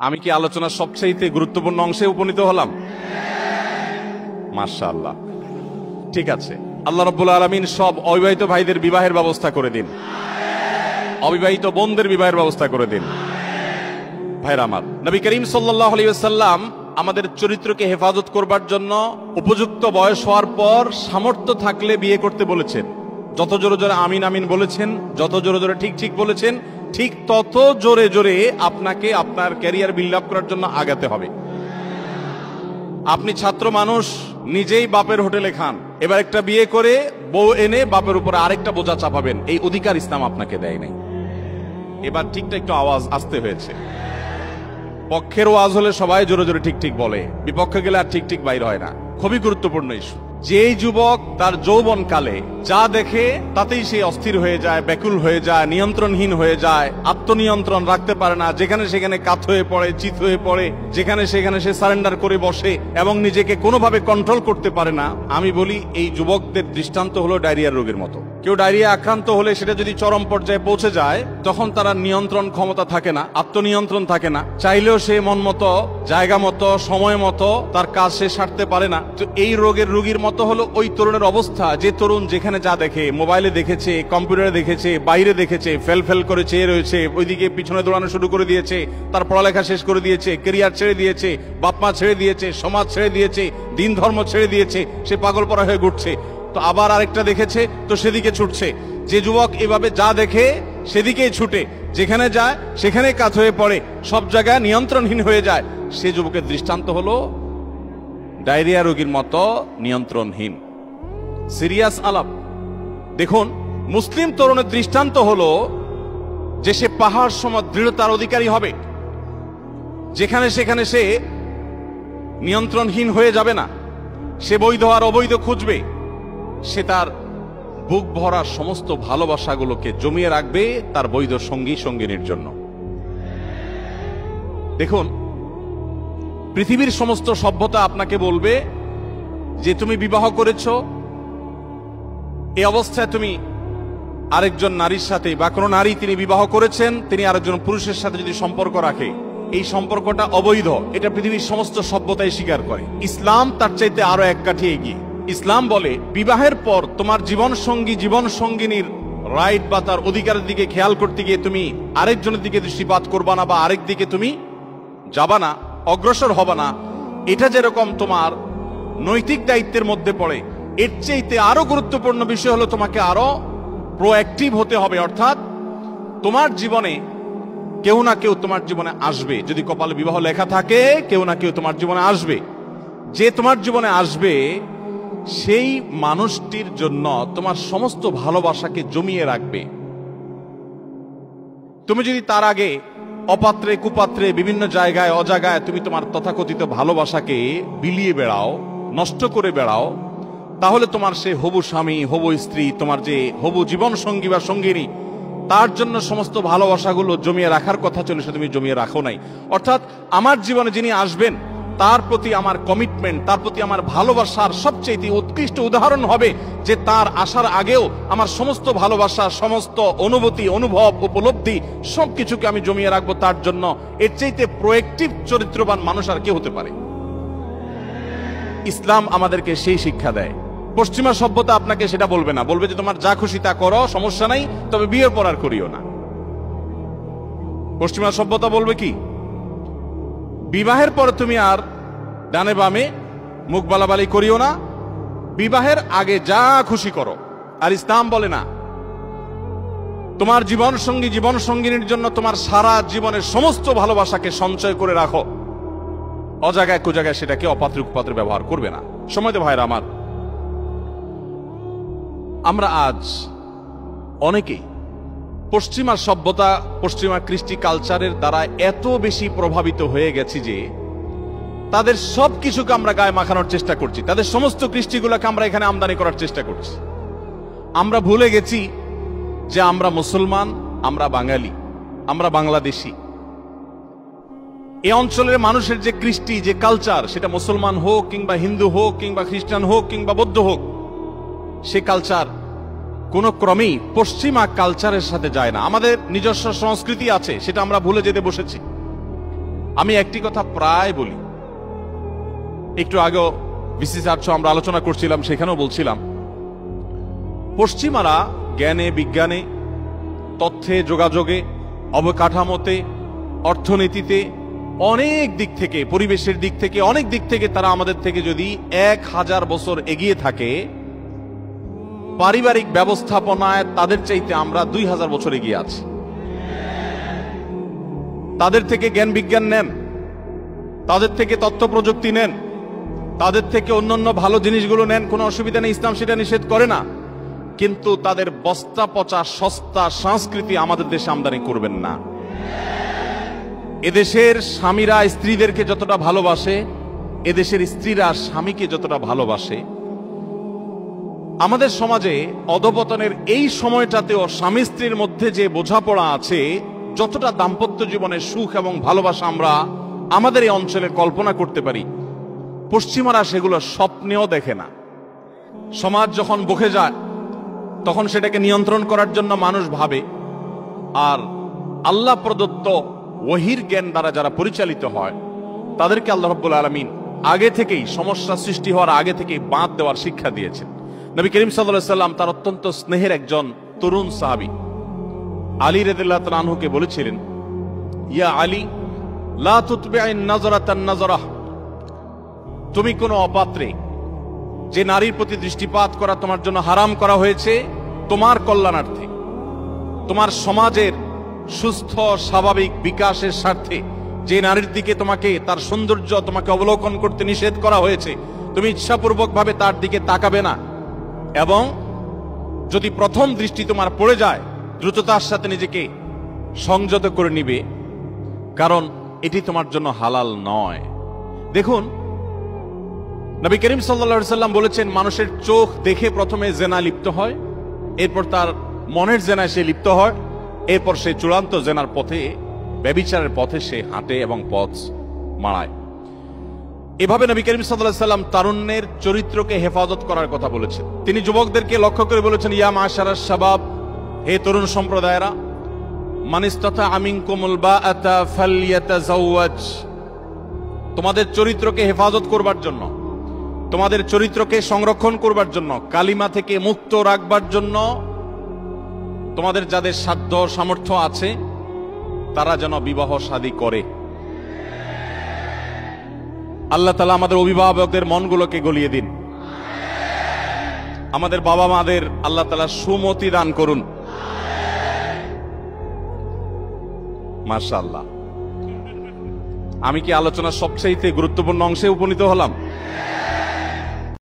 আমি কি আলোচনার সবচেয়ে গুরুত্বপূর্ণ অংশে উপনীত হলাম? মাশাআল্লাহ, ঠিক আছে। আল্লাহ রাব্বুল আলামিন সব অবিবাহিত ভাইদের বিবাহের ব্যবস্থা করে দিন, অবিবাহিত বোনদের বিবাহের ব্যবস্থা করে দিন। ভাইরা আমার, নবী করিম সাল্লাল্লাহু আলাইহি ওয়াসাল্লাম আমাদের চরিত্রকে হেফাজত করবার জন্য উপযুক্ত বয়স হওয়ার পর সামর্থ্য থাকলে বিয়ে করতে বলেছেন। যত জোরে জোরে আমিন আমিন বলেছেন, যত জোরে জোরে ঠিক ঠিক বলেছেন, ঠিক তত জোরে জোরে আপনাকে আপনার ক্যারিয়ার বিল্ড আপ করার জন্য আগাতে হবে। আপনি ছাত্র মানুষ, নিজেই বাপের হোটেলে খান, এবার একটা বিয়ে করে বউ এনে বাপের উপরে আরেকটা বোঝা চাপাবেন, এই অধিকার ইসলাম আপনাকে দেয় নাই। এবার ঠিকটা একটু আওয়াজ আসতে হয়েছে। পক্ষের ওয়াজ হলে সবাই জোরে জোরে ঠিক ঠিক বলে, বিপক্ষে গেলে আর ঠিক ঠিক বাইর হয় না। খুবই গুরুত্বপূর্ণ ইস্যু। যেই যুবক তার যৌবন কালে যা দেখে তাতেই সে অস্থির হয়ে যায়, ব্যাকুল হয়ে যায়, নিয়ন্ত্রণহীন হয়ে যায়, আত্মনিয়ন্ত্রণ রাখতে পারে না, যেখানে সেখানে কাত হয়ে পড়ে, চিত হয়ে পড়ে, যেখানে সেখানে সে সারেন্ডার করে বসে এবং নিজেকে কোনোভাবে কন্ট্রোল করতে পারে না, আমি বলি এই যুবকদের দৃষ্টান্ত হলো ডায়রিয়ার রোগের মতো। কেউ ডায়রিয়া আক্রান্ত হলে সেটা যদি চরম পর্যায়ে পৌঁছে যায়, তখন তার নিয়ন্ত্রণ ক্ষমতা থাকে না, আত্মনিয়ন্ত্রণ থাকে না, চাইলেও সে মন মতো, জায়গা মতো, সময় মতো তার কাজ সে সারতে পারে না। তো এই রোগের রোগীর মতো হলো ওই তরুণের অবস্থা, যে তরুণ যেখানে যা দেখে, মোবাইলে দেখেছে, কম্পিউটারে দেখেছে, বাইরে দেখেছে, ফেল ফেল করে চেয়ে রয়েছে, ওইদিকে পিছনে দৌড়ানো শুরু করে দিয়েছে, তার পড়ালেখা শেষ করে দিয়েছে, ক্যারিয়ার ছেড়ে দিয়েছে, বাপ মা ছেড়ে দিয়েছে, সমাজ ছেড়ে দিয়েছে, দিন ধর্ম ছেড়ে দিয়েছে, সে পাগল পড়া হয়ে ঘুরছে। তো আবার আরেকটা দেখেছে, তো সেদিকে ছুটছে। যে যুবক এভাবে যা দেখে সেদিকেই ছুটে, যেখানে যায় সেখানে কাত হয়ে পড়ে, সব জায়গায় নিয়ন্ত্রণহীন হয়ে যায়, সে যুবকের দৃষ্টান্ত হলো ডায়রিয়া রোগীর মতো নিয়ন্ত্রণহীন। সিরিয়াস আলাপ। দেখুন, মুসলিম তরুণের দৃষ্টান্ত হলো যে সে পাহাড় সম দৃঢ়তার অধিকারী হবে, যেখানে সেখানে সে নিয়ন্ত্রণহীন হয়ে যাবে না, সে বৈধ আর অবৈধ খুঁজবে, সে তার বুক ভরা সমস্ত ভালোবাসাগুলোকে জমিয়ে রাখবে তার বৈধ সঙ্গী সঙ্গিনীর জন্য। দেখুন, পৃথিবীর সমস্ত সভ্যতা আপনাকে বলবে যে তুমি বিবাহ করেছ, এই অবস্থায় তুমি আরেকজন নারীর সাথে, বা কোনো নারী তিনি বিবাহ করেছেন, তিনি আরেকজন পুরুষের সাথে যদি সম্পর্ক রাখে, এই সম্পর্কটা অবৈধ। এটা পৃথিবীর সমস্ত সভ্যতাই স্বীকার করে। ইসলাম তার চাইতে আরো এক কাঠি এগিয়ে। ইসলাম বলে বিবাহের পর তোমার জীবন সঙ্গী, জীবন সঙ্গিনীর রাইট বা তার অধিকারের দিকে খেয়াল করতে গিয়ে তুমি আরেকজনের দিকে দৃষ্টিপাত করবা না, বা আরেক দিকে তুমি যাবা না, অগ্রসর হবা না। এটা যেরকম তোমার নৈতিক দায়িত্বের মধ্যে পড়ে, এর চাইতে আরো গুরুত্বপূর্ণ বিষয় হলো তোমাকে আরো প্রোঅ্যাক্টিভ হতে হবে। অর্থাৎ তোমার জীবনে কেউ না কেউ তোমার জীবনে আসবে। যদি কপালে বিবাহ লেখা থাকে, কেউ না কেউ তোমার জীবনে আসবে। যে তোমার জীবনে আসবে সেই মানুষটির জন্য তোমার সমস্ত ভালোবাসাকে জমিয়ে রাখবে। তুমি যদি তার আগে অপাত্রে কুপাত্রে বিভিন্ন জায়গায় অজায়গায় তুমি তোমার তথাকথিত ভালোবাসাকে বিলিয়ে বেড়াও, নষ্ট করে বেড়াও, তাহলে তোমার সে হবু স্বামী, হবু স্ত্রী, তোমার যে হবু জীবন সঙ্গী বা সঙ্গিনী, তার জন্য সমস্ত ভালোবাসাগুলো জমিয়ে রাখার কথা ছিল, সে তুমি জমিয়ে রাখো নাই। অর্থাৎ আমার জীবনে যিনি আসবেন তার প্রতি আমার কমিটমেন্ট, তার প্রতি আমার ভালোবাসার সবচেয়ে উৎকৃষ্ট উদাহরণ হবে যে তার আসার আগেও আমার সমস্ত ভালোবাসা, সমস্ত অনুভূতি, অনুভব, উপলব্ধি সবকিছুকে আমি জমিয়ে রাখবো তার জন্য। এর চাইতে প্রোঅ্যাক্টিভ চরিত্রবান মানুষ আর কে হতে পারে? ইসলাম আমাদেরকে সেই শিক্ষা দেয়। পশ্চিমা সভ্যতা আপনাকে সেটা বলবে না, বলবে যে তোমার যা খুশি তা করো, সমস্যা নাই, তবে বিয়ের পর আর করিও না। পশ্চিমা সভ্যতা বলবে কি, বিবাহের পর তুমি আর ডানে বামে মুখ বালাবালি করিও না, বিবাহের আগে যা খুশি করো। আর ইসলাম বলে না, তোমার জীবন সঙ্গী, জীবন সঙ্গিনীর জন্য তোমার সারা জীবনের সমস্ত ভালোবাসাকে সঞ্চয় করে রাখো, অজায়গায় কুজায়গায় সেটাকে অপাত্র কুপাত্রে ব্যবহার করবে না। সময় দে ভাইরা আমার, আমরা আজ অনেকেই পশ্চিমা সভ্যতা, পশ্চিমা কৃষ্টি কালচারের দ্বারা এত বেশি প্রভাবিত হয়ে গেছি যে তাদের সবকিছুকে আমরা গায়ে মাখানোর চেষ্টা করছি, তাদের সমস্ত কৃষ্টিগুলোকে আমরা এখানে আমদানি করার চেষ্টা করছি। আমরা ভুলে গেছি যে আমরা মুসলমান, আমরা বাঙালি, আমরা বাংলাদেশি। এই অঞ্চলের মানুষের যে কৃষ্টি, যে কালচার, সেটা মুসলমান হোক কিংবা হিন্দু হোক কিংবা খ্রিস্টান হোক কিংবা বৌদ্ধ হোক, সে কালচার কোন ক্রমেই পশ্চিমা কালচারের সাথে যায় না। আমাদের নিজস্ব সংস্কৃতি আছে, সেটা আমরা ভুলে যেতে বসেছি। আমি একটি কথা প্রায় বলি, একটু আগেও বিসিসি 800 আমরা আলোচনা করছিলাম, সেখানেও বলছিলাম, পশ্চিমারা জ্ঞানে, বিজ্ঞানে, তথ্যে, যোগাযোগে, অবকাঠামোতে, অর্থনীতিতে, অনেক দিক থেকে, পরিবেশের দিক থেকে, অনেক দিক থেকে তারা আমাদের থেকে যদি 1000 বছর এগিয়ে থাকে, পারিবারিক ব্যবস্থাপনায় তাদের চাইতে আমরা 2000 বছর এগিয়ে আছি। তাদের থেকে জ্ঞান বিজ্ঞান নেন, তাদের থেকে তথ্য প্রযুক্তি নেন, তাদের থেকে অন্যান্য ভালো জিনিসগুলো নেন, কোনো অসুবিধা নেই, ইসলাম সেটা নিষেধ করে না। কিন্তু তাদের বস্তা পচা সস্তা সংস্কৃতি আমাদের দেশে আমদানি করবেন না। এদেশের স্বামীরা স্ত্রীদেরকে যতটা ভালোবাসে, এদেশের স্ত্রীরা স্বামীকে যতটা ভালোবাসে, আমাদের সমাজে অধপতনের এই সময়টাতেও স্বামী স্ত্রীর মধ্যে যে বোঝাপড়া আছে, যতটা দাম্পত্য জীবনের সুখ এবং ভালোবাসা আমরা আমাদের এই অঞ্চলে কল্পনা করতে পারি, পশ্চিমারা সেগুলো স্বপ্নেও দেখে না। সমাজ যখন বকে যায় তখন সেটাকে নিয়ন্ত্রণ করার জন্য মানুষ ভাবে, আর আল্লাহ প্রদত্ত ওহির জ্ঞান দ্বারা যারা পরিচালিত হয় তাদেরকে আল্লাহ রাব্বুল আলামিন আগে থেকেই, সমস্যা সৃষ্টি হওয়ার আগে থেকেই বাঁধ দেওয়ার শিক্ষা দিয়েছেন। নবী করিম সাল্লাল্লাহু আলাইহি সাল্লাম তার অত্যন্ত স্নেহের একজন তরুণ সাহাবী আলী রাদিয়াল্লাহু তাআলা আনহুকে বলেছিলেন, ইয়া আলী, লা তুতবি'ন নাযরাতান নাযরাহ, তুমি কোনো অপাত্রে যে নারীর প্রতি দৃষ্টিপাত করা তোমার জন্য হারাম করা হয়েছে, তোমার কল্যাণার্থে, তোমার সমাজের সুস্থ স্বাভাবিক বিকাশের স্বার্থে যে নারীর দিকে তোমাকে, তার সৌন্দর্য তোমাকে অবলোকন করতে নিষেধ করা হয়েছে, তুমি ইচ্ছাপূর্বক ভাবে তার দিকে তাকাবে না, এবং যদি প্রথম দৃষ্টি তোমার পড়ে যায় দ্রুততার সাথে নিজেকে সংযত করে নিবে, কারণ এটি তোমার জন্য হালাল নয়। দেখুন, নবী করিম সাল্লাল্লাহু আলাইহি সাল্লাম বলেছেন, মানুষের চোখ দেখে প্রথমে জেনা লিপ্ত হয়, এরপর তার মনের জেনায় সে লিপ্ত হয়, এরপর সে চূড়ান্ত জেনার পথে, ব্যভিচারের পথে সে হাঁটে এবং পথ মাড়ায়। এভাবে নবী করিম সাল্লাল্লাহু আলাইহি সাল্লাম তারুণ্যের চরিত্রকে হেফাজত করার কথা বলেছেন। তিনি যুবকদেরকে লক্ষ্য করে বলেছেন, ইয়া মাশারাশ শাবাব, হে তরুণ সম্প্রদায়েরা, মান ইসতাতা মিনকুমুল বাআতা ফালইয়াতাযাওয়াজ, তোমাদের চরিত্রকে হেফাজত করবার জন্য, তোমাদের চরিত্রকে সংরক্ষণ করবার জন্য, কালিমা থেকে মুক্ত রাখবার জন্য তোমাদের যাদের সাধ্য সামর্থ্য আছে তারা যেন বিবাহ শাদী করে। আল্লাহ তাআলা আমাদের অভিভাবকদের মনগুলোকে গলিয়ে দিন, আমাদের বাবা মাদের আল্লাহ তাআলা সুমতি দান করুন। মাশাআল্লাহ, আমি কি আলোচনার সবচেয়ে গুরুত্বপূর্ণ অংশে উপনীত হলাম?